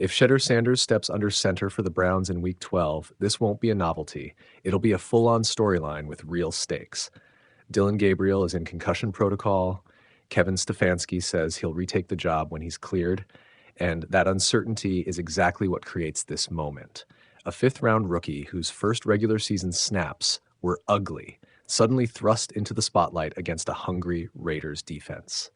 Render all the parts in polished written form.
If Shedeur Sanders steps under center for the Browns in Week 12, this won't be a novelty. It'll be a full-on storyline with real stakes. Dillon Gabriel is in concussion protocol. Kevin Stefanski says he'll retake the job when he's cleared. And that uncertainty is exactly what creates this moment. A fifth-round rookie whose first regular season snaps were ugly, suddenly thrust into the spotlight against a hungry Raiders defense.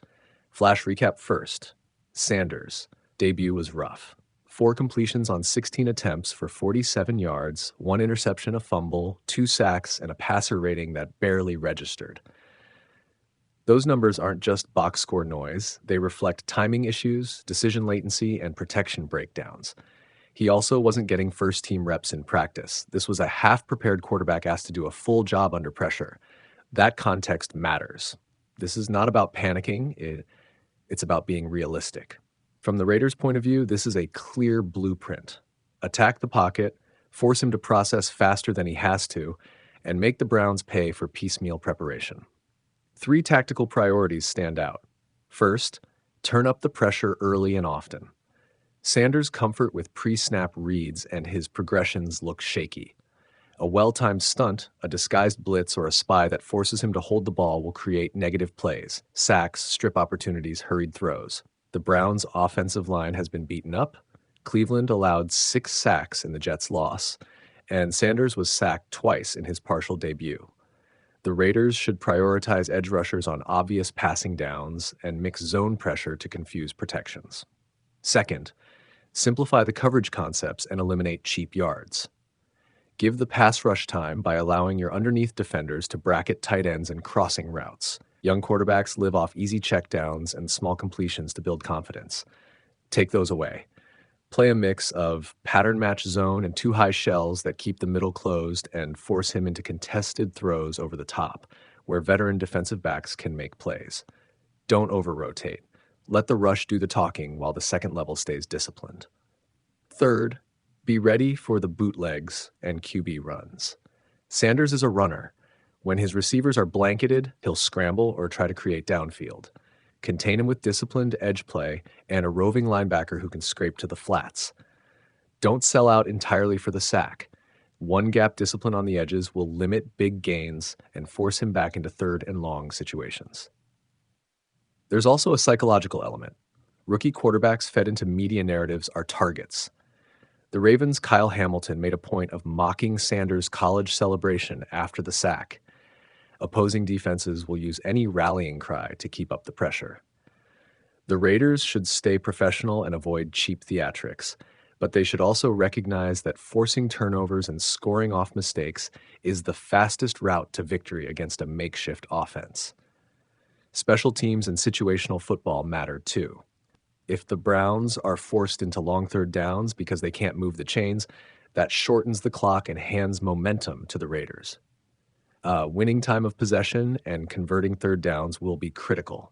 Flash recap first. Sanders' debut was rough. 4 completions on 16 attempts for 47 yards, 1 interception, a fumble, 2 sacks, and a passer rating that barely registered. Those numbers aren't just box score noise. They reflect timing issues, decision latency, and protection breakdowns. He also wasn't getting first-team reps in practice. This was a half-prepared quarterback asked to do a full job under pressure. That context matters. This is not about panicking. It's about being realistic. From the Raiders' point of view, this is a clear blueprint. Attack the pocket, force him to process faster than he has to, and make the Browns pay for piecemeal preparation. 3 tactical priorities stand out. First, turn up the pressure early and often. Sanders' comfort with pre-snap reads and his progressions look shaky. A well-timed stunt, a disguised blitz, or a spy that forces him to hold the ball will create negative plays, sacks, strip opportunities, hurried throws. The Browns' offensive line has been beaten up. Cleveland allowed 6 sacks in the Jets' loss, and Sanders was sacked twice in his partial debut. The Raiders should prioritize edge rushers on obvious passing downs and mix zone pressure to confuse protections. Second, simplify the coverage concepts and eliminate cheap yards. Give the pass rush time by allowing your underneath defenders to bracket tight ends and crossing routes. Young quarterbacks live off easy checkdowns and small completions to build confidence. Take those away. Play a mix of pattern match zone and 2 high shells that keep the middle closed and force him into contested throws over the top, where veteran defensive backs can make plays. Don't over-rotate. Let the rush do the talking while the second level stays disciplined. Third, be ready for the bootlegs and QB runs. Sanders is a runner. When his receivers are blanketed, he'll scramble or try to create downfield. Contain him with disciplined edge play and a roving linebacker who can scrape to the flats. Don't sell out entirely for the sack. One gap discipline on the edges will limit big gains and force him back into third and long situations. There's also a psychological element. Rookie quarterbacks fed into media narratives are targets. The Ravens' Kyle Hamilton made a point of mocking Sanders' college celebration after the sack. Opposing defenses will use any rallying cry to keep up the pressure. The Raiders should stay professional and avoid cheap theatrics, but they should also recognize that forcing turnovers and scoring off mistakes is the fastest route to victory against a makeshift offense. Special teams and situational football matter too. If the Browns are forced into long third downs because they can't move the chains, that shortens the clock and hands momentum to the Raiders. Winning time of possession and converting third downs will be critical.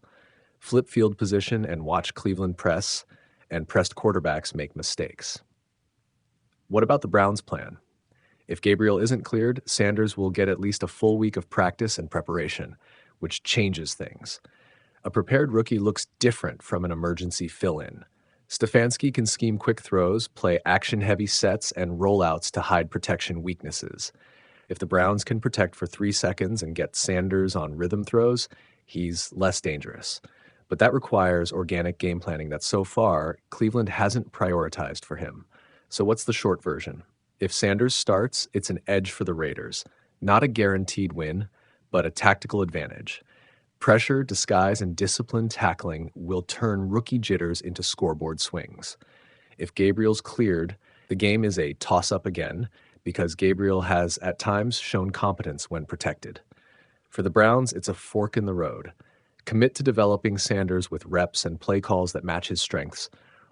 Flip field position and watch Cleveland press, and pressed quarterbacks make mistakes. What about the Browns' plan? If Gabriel isn't cleared, Sanders will get at least a full week of practice and preparation, which changes things. A prepared rookie looks different from an emergency fill-in. Stefanski can scheme quick throws, play action-heavy sets, and rollouts to hide protection weaknesses. If the Browns can protect for 3 seconds and get Sanders on rhythm throws, he's less dangerous. But that requires organic game planning that so far Cleveland hasn't prioritized for him. So what's the short version? If Sanders starts, it's an edge for the Raiders. Not a guaranteed win, but a tactical advantage. Pressure, disguise, and disciplined tackling will turn rookie jitters into scoreboard swings. If Gabriel's cleared, the game is a toss-up again, because Gabriel has at times shown competence when protected. For the Browns, it's a fork in the road. Commit to developing Sanders with reps and play calls that match his strengths,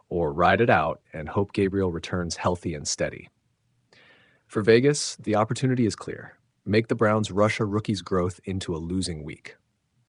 or ride it out and hope Gabriel returns healthy and steady. For Vegas, the opportunity is clear. Make the Browns rush a rookie's growth into a losing week.